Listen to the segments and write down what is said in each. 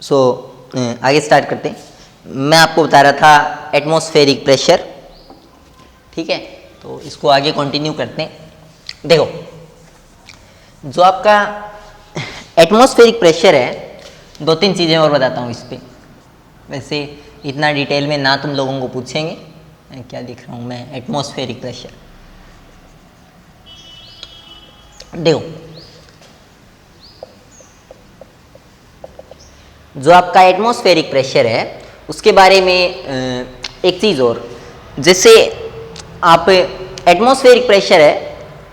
सो आगे स्टार्ट करते हैं। मैं आपको बता रहा था एटमॉस्फेरिक प्रेशर, ठीक है। तो इसको आगे कंटिन्यू करते हैं। देखो, जो आपका एटमॉस्फेरिक प्रेशर है, दो तीन चीज़ें और बताता हूँ इस पर। वैसे इतना डिटेल में ना तुम लोगों को पूछेंगे, क्या लिख रहा हूँ मैं, एटमॉस्फेरिक प्रेशर। देखो, जो आपका एटमॉस्फेरिक प्रेशर है उसके बारे में एक चीज़ और, जैसे आप एटमॉस्फेरिक प्रेशर है,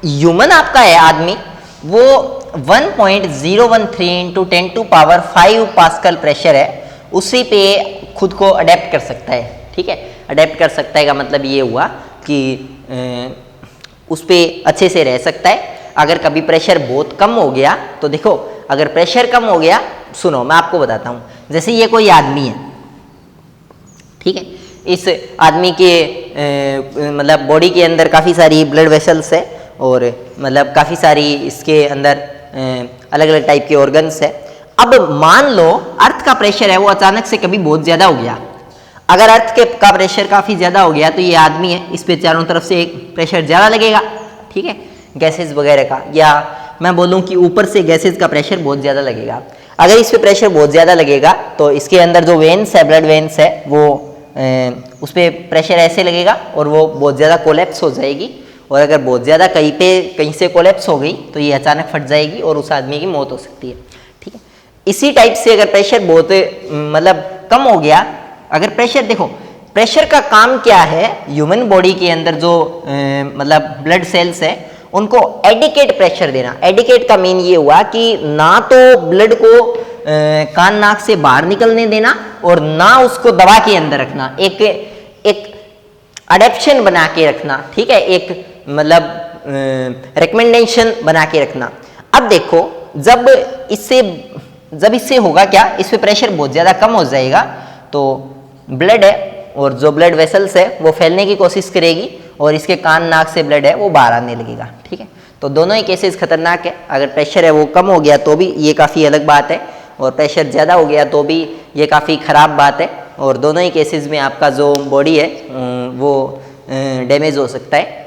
ह्यूमन आपका है आदमी, वो 1.013 इंटू 10⁵ पास्कल प्रेशर है, उसी पे खुद को अडेप्ट कर सकता है, ठीक है। अडेप्ट कर सकता है का मतलब ये हुआ कि उस पर अच्छे से रह सकता है। अगर कभी प्रेशर बहुत कम हो गया तो देखो, अगर प्रेशर कम हो गया, सुनो मैं आपको बताता हूँ। जैसे ये कोई आदमी है, ठीक है, इस आदमी के मतलब बॉडी के अंदर काफ़ी सारी ब्लड वेसल्स है और मतलब काफ़ी सारी इसके अंदर अलग अलग टाइप के ऑर्गन्स है। अब मान लो अर्थ का प्रेशर है वो अचानक से कभी बहुत ज़्यादा हो गया। अगर अर्थ के का प्रेशर काफ़ी ज़्यादा हो गया तो ये आदमी है, इस पे चारों तरफ से एक प्रेशर ज़्यादा लगेगा, ठीक है, गैसेज वगैरह का, या मैं बोलूँ कि ऊपर से गैसेज का प्रेशर बहुत ज़्यादा लगेगा। अगर इस पे प्रेशर बहुत ज़्यादा लगेगा तो इसके अंदर जो वेन्स है, ब्लड वेन्स है, वो उस पर प्रेशर ऐसे लगेगा और वो बहुत ज़्यादा कोलैप्स हो जाएगी। और अगर बहुत ज़्यादा कहीं से कोलैप्स हो गई तो ये अचानक फट जाएगी और उस आदमी की मौत हो सकती है, ठीक है। इसी टाइप से अगर प्रेशर बहुत मतलब कम हो गया, अगर प्रेशर, देखो प्रेशर का काम क्या है, ह्यूमन बॉडी के अंदर जो मतलब ब्लड सेल्स है उनको एडिकेट प्रेशर देना। एडिकेट का मीन ये हुआ कि ना तो ब्लड को कान नाक से बाहर निकलने देना और ना उसको दवा के अंदर रखना, एक अडेप्शन बना के रखना, ठीक है, एक मतलब रिकमेंडेशन बना के रखना। अब देखो, जब इससे होगा क्या, इस पे प्रेशर बहुत ज़्यादा कम हो जाएगा तो ब्लड है और जो ब्लड वेसल्स है वो फैलने की कोशिश करेगी और इसके कान नाक से ब्लड है वो बाहर आने लगेगा, ठीक है। तो दोनों ही केसेस खतरनाक है। अगर प्रेशर है वो कम हो गया तो भी ये काफ़ी अलग बात है, और प्रेशर ज़्यादा हो गया तो भी ये काफ़ी ख़राब बात है, और दोनों ही केसेस में आपका जो बॉडी है वो डैमेज हो सकता है।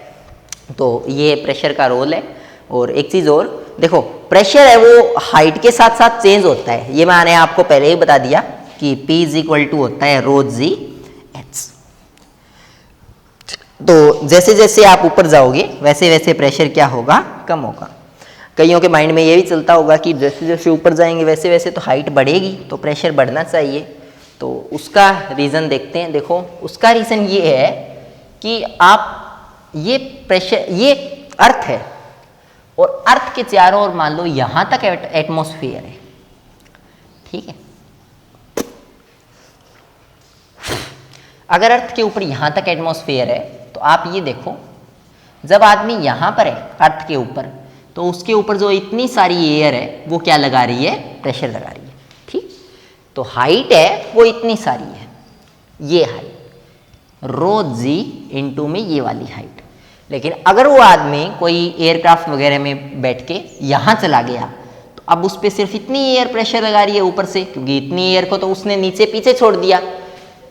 तो ये प्रेशर का रोल है। और एक चीज़ और, देखो प्रेशर है वो हाइट के साथ साथ चेंज होता है। ये मैंने आपको पहले ही बता दिया कि P = होता है ρg/h। तो जैसे जैसे आप ऊपर जाओगे वैसे वैसे प्रेशर क्या होगा, कम होगा। कईयों के माइंड में ये भी चलता होगा कि जैसे जैसे ऊपर जाएंगे वैसे वैसे तो हाइट बढ़ेगी तो प्रेशर बढ़ना चाहिए। तो उसका रीज़न देखते हैं। देखो उसका रीज़न ये है कि आप ये प्रेशर, ये अर्थ है और अर्थ के चारों ओर मान लो यहाँ तक एटमॉस्फेयर है, ठीक है। अगर अर्थ के ऊपर यहाँ तक एटमॉस्फेयर है तो आप ये देखो, जब आदमी यहाँ पर है अर्थ के ऊपर, तो उसके ऊपर जो इतनी सारी एयर है वो क्या लगा रही है, प्रेशर लगा रही है, ठीक। तो हाइट है वो इतनी सारी है, ये हाइट ρg में ये वाली हाइट। लेकिन अगर वो आदमी कोई एयरक्राफ्ट वगैरह में बैठ के यहाँ चला गया तो अब उस पर सिर्फ इतनी एयर प्रेशर लगा रही है ऊपर से, क्योंकि इतनी एयर को तो उसने नीचे पीछे छोड़ दिया।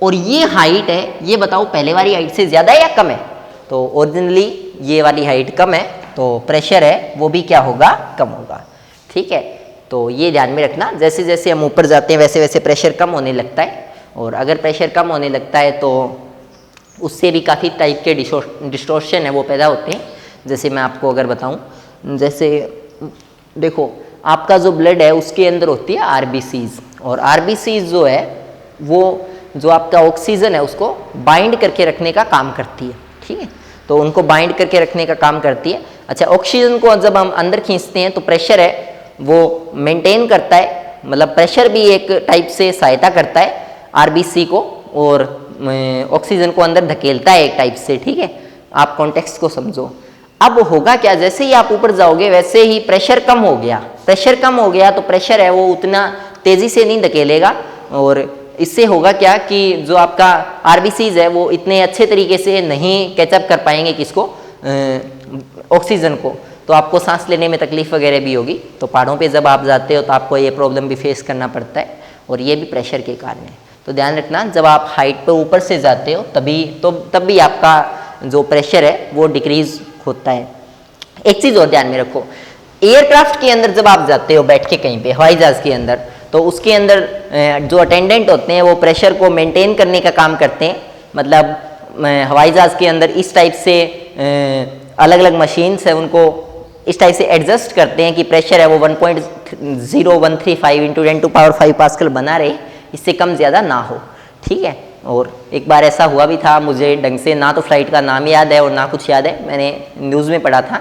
और ये हाइट है, ये बताओ पहले वाली हाइट से ज़्यादा है या कम है? तो ओरिजिनली ये वाली हाइट कम है, तो प्रेशर है वो भी क्या होगा, कम होगा, ठीक है। तो ये ध्यान में रखना, जैसे जैसे हम ऊपर जाते हैं वैसे वैसे प्रेशर कम होने लगता है। और अगर प्रेशर कम होने लगता है तो उससे भी काफ़ी टाइप के डिस्टॉर्शन है वो पैदा होते हैं। जैसे मैं आपको अगर बताऊं, जैसे देखो आपका जो ब्लड है उसके अंदर होती है आरबीसीज, और आरबीसीज जो है वो जो आपका ऑक्सीजन है उसको बाइंड करके रखने का काम करती है, ठीक है। तो उनको बाइंड करके रखने का काम करती है। अच्छा, ऑक्सीजन को जब हम अंदर खींचते हैं तो प्रेशर है वो मेंटेन करता है, मतलब प्रेशर भी एक टाइप से सहायता करता है आरबीसी को, और ऑक्सीजन को अंदर धकेलता है एक टाइप से, ठीक है। आप कॉन्टेक्स्ट को समझो। अब होगा क्या, जैसे ही आप ऊपर जाओगे वैसे ही प्रेशर कम हो गया। प्रेशर कम हो गया तो प्रेशर है वो उतना तेजी से नहीं धकेलेगा, और इससे होगा क्या कि जो आपका आरबीसीज है वो इतने अच्छे तरीके से नहीं कैचअप कर पाएंगे किसको, ऑक्सीजन को। तो आपको सांस लेने में तकलीफ वगैरह भी होगी। तो पहाड़ों पे जब आप जाते हो तो आपको ये प्रॉब्लम भी फेस करना पड़ता है। और ये भी प्रेशर के कारण है। तो ध्यान रखना, जब आप हाइट पे ऊपर से जाते हो तब भी आपका जो प्रेशर है वो डिक्रीज होता है। एक चीज़ और ध्यान में रखो, एयरक्राफ्ट के अंदर जब आप जाते हो बैठ के कहीं पे हवाई जहाज के अंदर, तो उसके अंदर जो अटेंडेंट होते हैं वो प्रेशर को मेंटेन करने का काम करते हैं। मतलब हवाई जहाज के अंदर इस टाइप से अलग अलग मशीन्स है, उनको इस टाइप से एडजस्ट करते हैं कि प्रेशर है वो 1.0135 इंटू 10⁵ पास्कल बना रहे, इससे कम ज़्यादा ना हो। ठीक है। और एक बार ऐसा हुआ भी था, मुझे ढंग से ना तो फ्लाइट का नाम याद है और ना कुछ याद है, मैंने न्यूज़ में पढ़ा था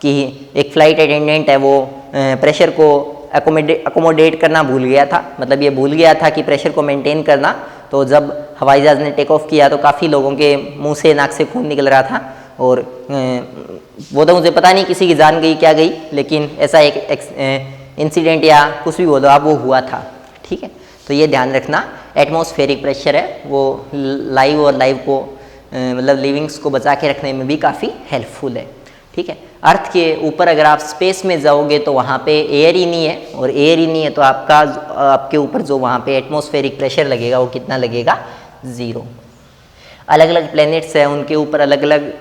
कि एक फ़्लाइट अटेंडेंट है वो प्रेशर को अकोमोडेट करना भूल गया था। मतलब ये भूल गया था कि प्रेशर को मेंटेन करना। तो जब हवाई जहाज़ ने टेक ऑफ किया तो काफ़ी लोगों के मुंह से नाक से खून निकल रहा था, और वो तो मुझे पता नहीं किसी की जान गई क्या गई, लेकिन ऐसा एक इंसिडेंट या कुछ भी बोलो आप, वो हुआ था। ठीक है। तो ये ध्यान रखना, एटमॉस्फेरिक प्रेशर है वो लाइव को मतलब लिविंग्स को बचा के रखने में भी काफ़ी हेल्पफुल है। ठीक है। अर्थ के ऊपर अगर आप स्पेस में जाओगे तो वहाँ पे एयर ही नहीं है, और एयर ही नहीं है तो आपके ऊपर जो वहाँ पे एटमॉस्फेरिक प्रेशर लगेगा वो कितना लगेगा? 0। अलग अलग प्लैनेट्स हैं, उनके ऊपर अलग अलग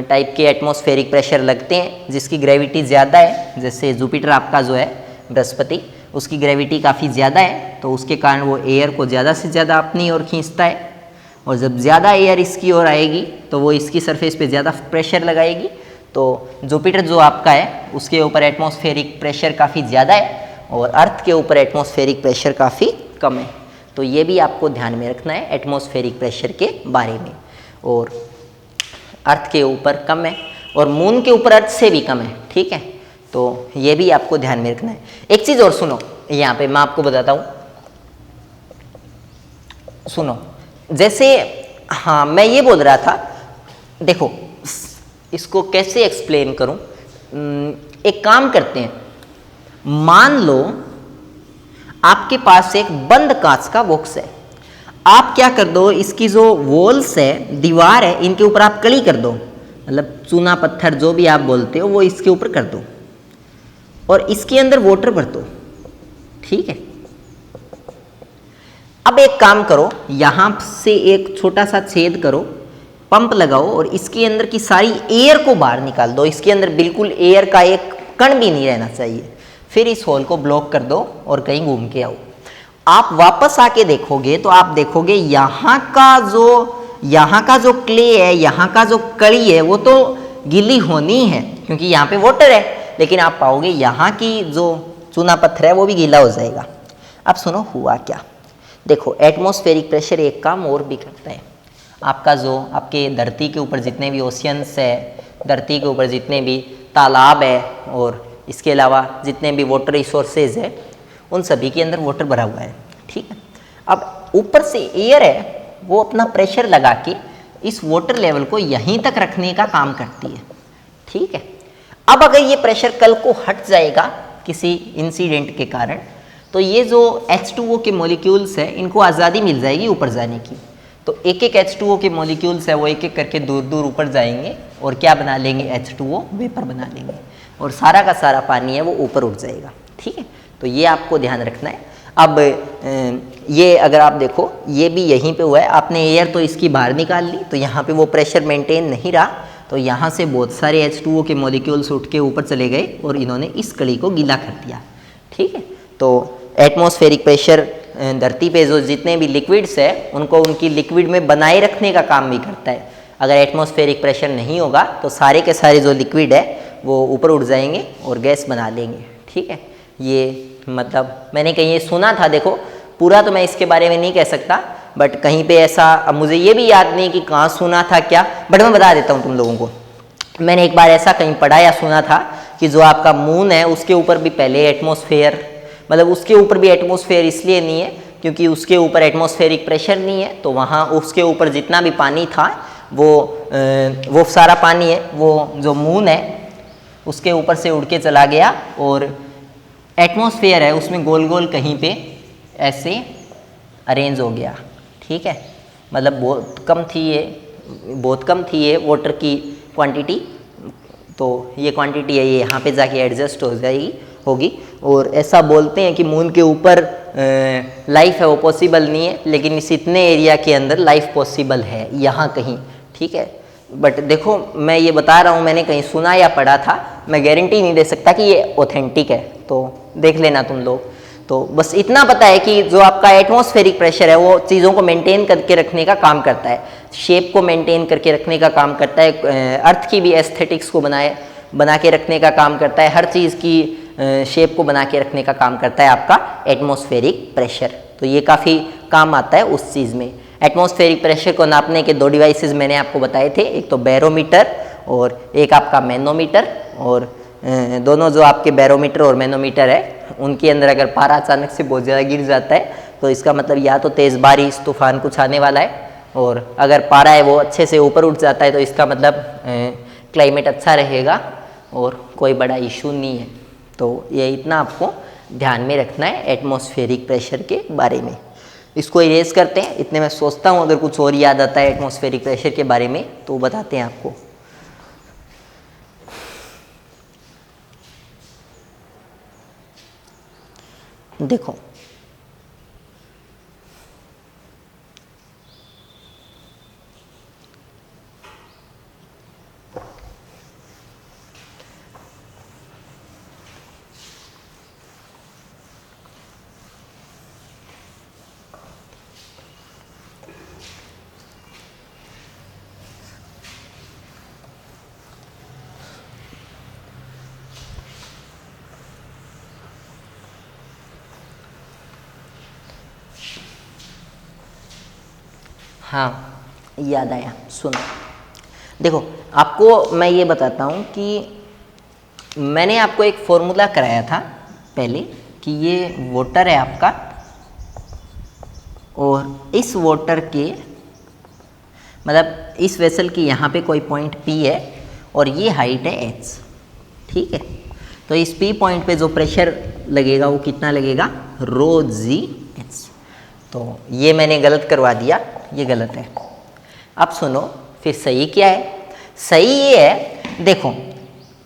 टाइप के एटमॉस्फेरिक प्रेशर लगते हैं जिसकी ग्रेविटी ज़्यादा है। जैसे जुपिटर आपका जो है बृहस्पति, उसकी ग्रेविटी काफ़ी ज़्यादा है, तो उसके कारण वो एयर को ज़्यादा से ज़्यादा अपनी ओर खींचता है, और जब ज़्यादा एयर इसकी ओर आएगी तो वो इसकी सरफेस पे ज़्यादा प्रेशर लगाएगी। तो जुपिटर जो आपका है उसके ऊपर एटमॉस्फेरिक प्रेशर काफ़ी ज़्यादा है, और अर्थ के ऊपर एटमॉस्फेरिक प्रेशर काफ़ी कम है। तो ये भी आपको ध्यान में रखना है एटमॉस्फेरिक प्रेशर के बारे में। और अर्थ के ऊपर कम है और मून के ऊपर अर्थ से भी कम है। ठीक है। तो ये भी आपको ध्यान में रखना है। एक चीज़ और सुनो, यहाँ पे मैं आपको बताता हूँ, सुनो। जैसे हाँ, मैं ये बोल रहा था, देखो इसको कैसे एक्सप्लेन करूँ। एक काम करते हैं, मान लो आपके पास एक बंद कांच का बॉक्स है। आप क्या कर दो, इसकी जो वॉल्स है, दीवार है, इनके ऊपर आप कली कर दो, मतलब चूना पत्थर जो भी आप बोलते हो वो इसके ऊपर कर दो, और इसके अंदर वाटर भर दो। ठीक है। अब एक काम करो, यहां से एक छोटा सा छेद करो, पंप लगाओ और इसके अंदर की सारी एयर को बाहर निकाल दो। इसके अंदर बिल्कुल एयर का एक कण भी नहीं रहना चाहिए। फिर इस होल को ब्लॉक कर दो और कहीं घूम के आओ। आप वापस आके देखोगे तो आप देखोगे यहाँ का जो क्ले है, यहाँ का जो कड़ी है, वो तो गीली होनी है क्योंकि यहाँ पे वाटर है, लेकिन आप पाओगे यहाँ की जो चूना पत्थर है वो भी गीला हो जाएगा। अब सुनो हुआ क्या। देखो एटमॉस्फेरिक प्रेशर एक काम और भी करता है। आपके धरती के ऊपर जितने भी ओशियंस है, धरती के ऊपर जितने भी तालाब है, और इसके अलावा जितने भी वाटर रिसोर्सेज है, उन सभी के अंदर वाटर भरा हुआ है। ठीक है। अब ऊपर से एयर है, वो अपना प्रेशर लगा के इस वाटर लेवल को यहीं तक रखने का काम करती है। ठीक है। अब अगर ये प्रेशर कल को हट जाएगा किसी इंसिडेंट के कारण, तो ये जो H2O के मॉलिक्यूल्स है, इनको आज़ादी मिल जाएगी ऊपर जाने की। तो एक एक H2O के मॉलिक्यूल्स है वो एक एक करके दूर दूर ऊपर जाएंगे और क्या बना लेंगे? H2O वेपर बना लेंगे, और सारा का सारा पानी है वो ऊपर उठ जाएगा। ठीक है। तो ये आपको ध्यान रखना है। अब ये अगर आप देखो, ये भी यहीं पे हुआ है, आपने एयर तो इसकी बाहर निकाल ली, तो यहाँ पे वो प्रेशर मेंटेन नहीं रहा, तो यहाँ से बहुत सारे H2O के मॉलिक्यूल्स उठ के ऊपर चले गए और इन्होंने इस कड़ी को गीला कर दिया। ठीक है। तो एटमॉस्फेरिक प्रेशर धरती पे जो जितने भी लिक्विड्स है उनको उनकी लिक्विड में बनाए रखने का काम भी करता है। अगर एटमॉस्फेरिक प्रेशर नहीं होगा तो सारे के सारे जो लिक्विड है वो ऊपर उठ जाएंगे और गैस बना लेंगे। ठीक है। ये मतलब मैंने कहीं ये सुना था, देखो पूरा तो मैं इसके बारे में नहीं कह सकता, बट कहीं पे ऐसा, अब मुझे ये भी याद नहीं कि कहाँ सुना था क्या, बट मैं बता देता हूँ तुम लोगों को। मैंने एक बार ऐसा कहीं पढ़ा या सुना था कि जो आपका मून है उसके ऊपर भी पहले एटमॉस्फेयर, मतलब उसके ऊपर भी एटमॉस्फेयर इसलिए नहीं है क्योंकि उसके ऊपर एटमॉस्फेरिक प्रेशर नहीं है, तो वहाँ उसके ऊपर जितना भी पानी था वो सारा पानी है वो जो मून है उसके ऊपर से उड़ के चला गया, और एटमॉस्फेयर है उसमें गोल गोल कहीं पे ऐसे अरेंज हो गया। ठीक है। मतलब बहुत कम थी ये वाटर की क्वांटिटी, तो ये क्वांटिटी है ये यहाँ पे जाके एडजस्ट हो जाएगी होगी। और ऐसा बोलते हैं कि मून के ऊपर लाइफ है वो पॉसिबल नहीं है, लेकिन इस इतने एरिया के अंदर लाइफ पॉसिबल है यहाँ कहीं, ठीक है। बट देखो मैं ये बता रहा हूँ, मैंने कहीं सुना या पढ़ा था, मैं गारंटी नहीं दे सकता कि ये ऑथेंटिक है, तो देख लेना तुम लोग। तो बस इतना पता है कि जो आपका एटमॉस्फेरिक प्रेशर है वो चीज़ों को मेंटेन करके रखने का काम करता है, शेप को मेंटेन करके रखने का काम करता है, अर्थ की भी एस्थेटिक्स को बना के रखने का काम करता है, हर चीज़ की शेप को बना के रखने का काम करता है आपका एटमॉस्फेरिक प्रेशर। तो ये काफ़ी काम आता है उस चीज़ में। एटमॉस्फेरिक प्रेशर को नापने के 2 डिवाइसेस मैंने आपको बताए थे, एक तो बैरोमीटर और एक आपका मैनोमीटर। और दोनों जो आपके बैरोमीटर और मैनोमीटर है उनके अंदर अगर पारा अचानक से बहुत ज़्यादा गिर जाता है तो इसका मतलब या तो तेज़ बारिश तूफान कुछ आने वाला है, और अगर पारा है वो अच्छे से ऊपर उठ जाता है तो इसका मतलब क्लाइमेट अच्छा रहेगा और कोई बड़ा इशू नहीं है। तो ये इतना आपको ध्यान में रखना है एटमॉस्फेरिक प्रेशर के बारे में। इसको इरेज करते हैं, इतने मैं सोचता हूँ अगर कुछ और याद आता है एटमॉस्फेरिक प्रेशर के बारे में तो बताते हैं आपको। देखो हाँ याद आया, सुनो। देखो आपको मैं ये बताता हूँ कि मैंने आपको एक फॉर्मूला कराया था पहले कि ये वाटर है आपका, और इस वाटर के मतलब इस वेसल की यहाँ पे कोई पॉइंट P है और ये हाइट है h, ठीक है। तो इस P पॉइंट पे जो प्रेशर लगेगा वो कितना लगेगा, ρgh। तो ये मैंने गलत करवा दिया, ये गलत है। अब सुनो फिर सही क्या है, सही ये है, देखो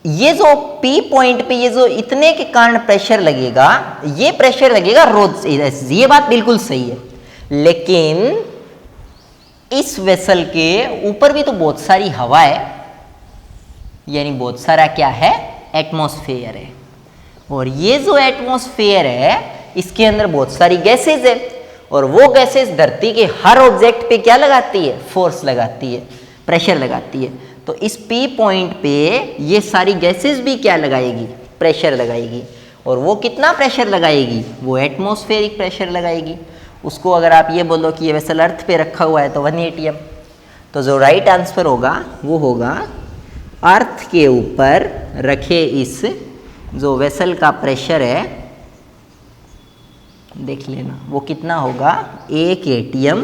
ये जो P पॉइंट पे ये जो इतने के कारण प्रेशर लगेगा, ये प्रेशर लगेगा ρgh, ये बात बिल्कुल सही है। लेकिन इस वेसल के ऊपर भी तो बहुत सारी हवा है, यानी बहुत सारा क्या है, एटमॉस्फेयर है। और ये जो एटमॉस्फेयर है इसके अंदर बहुत सारी गैसेज है, और वो गैसेज धरती के हर ऑब्जेक्ट पे क्या लगाती है, फोर्स लगाती है, प्रेशर लगाती है। तो इस P पॉइंट पे ये सारी गैसेज भी क्या लगाएगी, प्रेशर लगाएगी। और वो कितना प्रेशर लगाएगी, वो एटमॉस्फेरिक प्रेशर लगाएगी। उसको अगर आप ये बोलो कि ये वेसल अर्थ पे रखा हुआ है तो 1 atm, तो जो राइट आंसर होगा वो होगा अर्थ के ऊपर रखे इस जो वेसल का प्रेशर है, देख लेना वो कितना होगा, 1 atm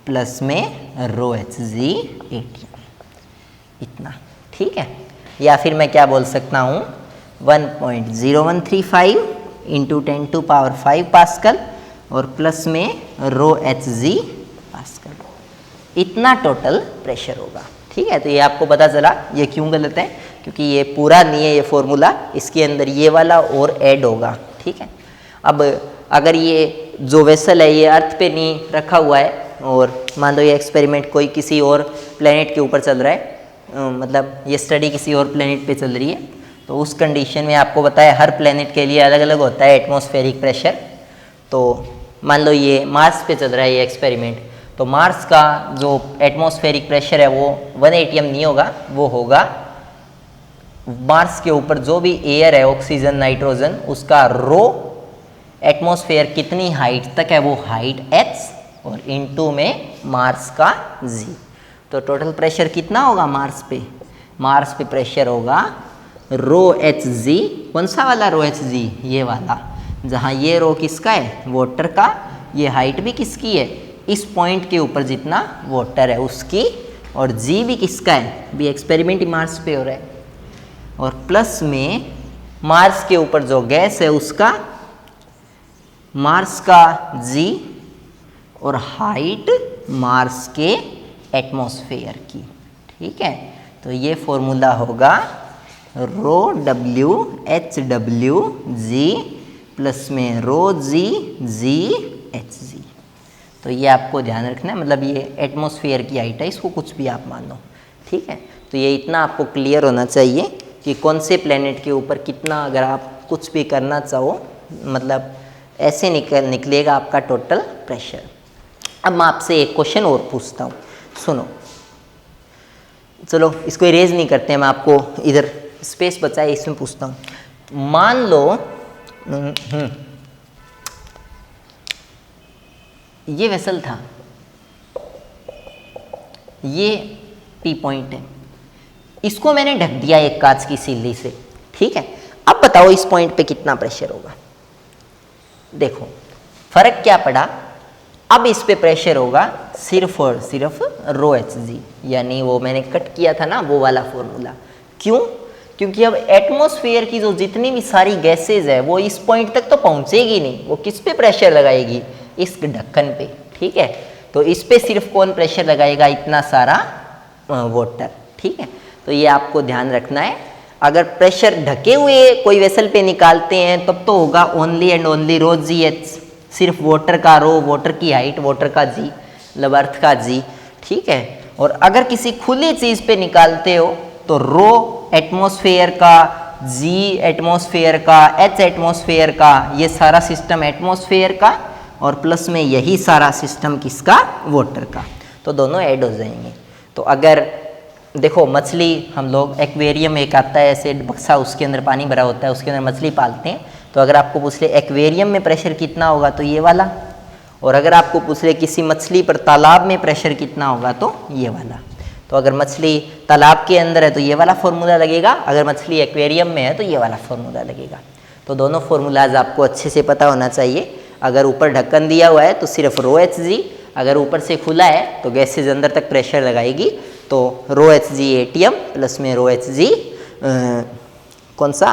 प्लस में ρhg atm, इतना, ठीक है। या फिर मैं क्या बोल सकता हूँ, 1.0135 इंटू 10⁵ पास्कल और प्लस में ρhg पास्कल, इतना टोटल प्रेशर होगा, ठीक है। तो ये आपको पता चला ये क्यों गलत है, क्योंकि ये पूरा नहीं है ये फॉर्मूला, इसके अंदर ये वाला और ऐड होगा, ठीक है। अब अगर ये जो वेसल है ये अर्थ पे नहीं रखा हुआ है और मान लो ये एक्सपेरिमेंट कोई किसी और प्लेनेट के ऊपर चल रहा है, मतलब ये स्टडी किसी और प्लेनेट पे चल रही है, तो उस कंडीशन में आपको बताया हर प्लेनेट के लिए अलग अलग होता है एटमॉस्फेरिक प्रेशर। तो मान लो ये मार्स पे चल रहा है ये एक्सपेरिमेंट, तो मार्स का जो एटमॉस्फेरिक प्रेशर है वो 1 atm नहीं होगा, वो होगा मार्स के ऊपर जो भी एयर है, ऑक्सीजन नाइट्रोजन, उसका रो एटमॉस्फेयर कितनी हाइट तक है वो हाइट h, और इनटू में मार्स का g। तो टोटल प्रेशर कितना होगा मार्स पे प्रेशर होगा ρhg, कौन सा वाला ρhg, ये वाला, जहाँ ये रो किसका है, वाटर का, ये हाइट भी किसकी है, इस पॉइंट के ऊपर जितना वाटर है उसकी, और g भी किसका है, भी एक्सपेरिमेंट मार्स पे हो रहा है, और प्लस में मार्स के ऊपर जो गैस है उसका, मार्स का g, और हाइट मार्स के एटमॉस्फेयर की, ठीक है। तो ये फॉर्मूला होगा ρ w h w g plus में रो जी जी एच जी। तो ये आपको ध्यान रखना है, मतलब ये एटमॉस्फेयर की हाइट है, इसको कुछ भी आप मान लो, ठीक है। तो ये इतना आपको क्लियर होना चाहिए कि कौन से प्लेनेट के ऊपर कितना, अगर आप कुछ भी करना चाहो, मतलब ऐसे निकलेगा आपका टोटल प्रेशर। अब मैं आपसे एक क्वेश्चन और पूछता हूँ, सुनो। चलो इसको इरेज नहीं करते हैं, मैं आपको इधर स्पेस बचाए इसमें पूछता हूँ। मान लो ये वेसल था, ये पी पॉइंट है, इसको मैंने ढक दिया एक कांच की सीली से, ठीक है। अब बताओ इस पॉइंट पे कितना प्रेशर होगा। देखो फर्क क्या पड़ा, अब इस पे प्रेशर होगा सिर्फ और सिर्फ रो एच जी, यानी वो मैंने कट किया था ना वो वाला फॉर्मूला। क्यों? क्योंकि अब एटमॉस्फेयर की जो जितनी भी सारी गैसेज है वो इस पॉइंट तक तो पहुंचेगी नहीं, वो किस पे प्रेशर लगाएगी, इस ढक्कन पे, ठीक है। तो इस पे सिर्फ कौन प्रेशर लगाएगा, इतना सारा वाटर, ठीक है। तो ये आपको ध्यान रखना है। अगर प्रेशर ढके हुए कोई वेसल पे निकालते हैं तब तो होगा only and only rho G H, सिर्फ वाटर का रो, वाटर की हाइट, वाटर का जी, मतलब अर्थ का जी, ठीक है। और अगर किसी खुली चीज़ पे निकालते हो तो रो एटमॉस्फेयर का, जी एटमॉस्फेयर का, एच एटमॉस्फेयर का, ये सारा सिस्टम एटमॉस्फेयर का, और प्लस में यही सारा सिस्टम किसका, वाटर का। तो दोनों ऐड हो जाएंगे। तो अगर देखो मछली, हम लोग एक्वेरियम एक आता है ऐसे बक्सा, उसके अंदर पानी भरा होता है, उसके अंदर मछली पालते हैं। तो अगर आपको पूछ ले एक्वेरियम में प्रेशर कितना होगा तो ये वाला, और अगर आपको पूछ ले किसी मछली पर तालाब में प्रेशर कितना होगा तो ये वाला। तो अगर मछली तालाब के अंदर है तो ये वाला फॉर्मूला लगेगा, अगर मछली एक्वेरियम में है तो ये वाला फॉर्मूला लगेगा। तो दोनों फॉर्मूलाज आपको अच्छे से पता होना चाहिए। अगर ऊपर ढक्कन दिया हुआ है तो सिर्फ रो एच जी, अगर ऊपर से खुला है तो गैसेज अंदर तक प्रेशर लगाएगी, तो रो एच जी एटीएम प्लस में रो एच जी कौन सा,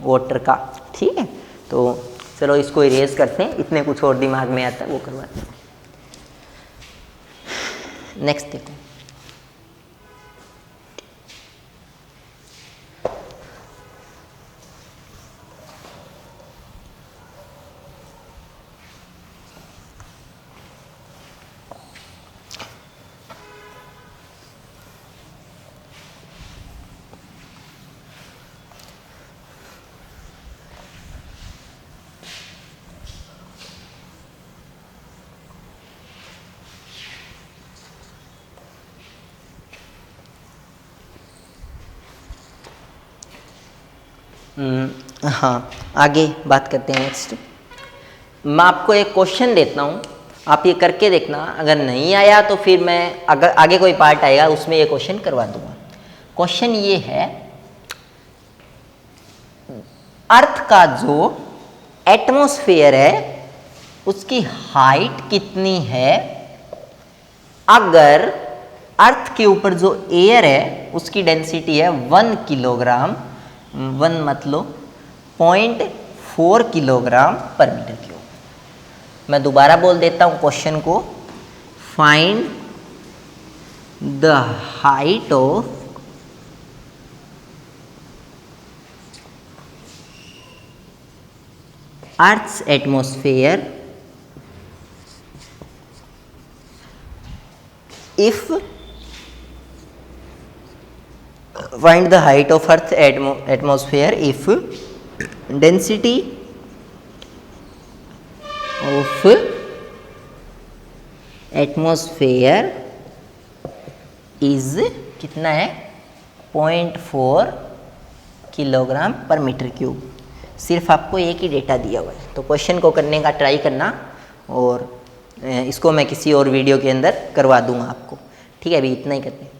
वाटर का, ठीक है। तो चलो इसको इरेज करते हैं, इतने कुछ और दिमाग में आता है वो करवाते हैं। नेक्स्ट देखो, हाँ आगे बात करते हैं। नेक्स्ट मैं आपको एक क्वेश्चन देता हूँ, आप ये करके देखना, अगर नहीं आया तो फिर मैं अगर आगे कोई पार्ट आएगा उसमें ये क्वेश्चन करवा दूंगा। क्वेश्चन ये है, अर्थ का जो एटमॉस्फेयर है उसकी हाइट कितनी है अगर अर्थ के ऊपर जो एयर है उसकी डेंसिटी है 1 किलोग्राम, 1 मतलब 0.4 किलोग्राम पर मीटर क्यूब। मैं दोबारा बोल देता हूं क्वेश्चन को, find the height of earth's atmosphere if find the height of Earth's atmosphere if density of atmosphere is कितना है 0.4 किलोग्राम पर मीटर क्यूब। सिर्फ आपको एक ही डेटा दिया हुआ है, तो क्वेश्चन को करने का ट्राई करना, और इसको मैं किसी और वीडियो के अंदर करवा दूंगा आपको, ठीक है। अभी इतना ही करते हैं।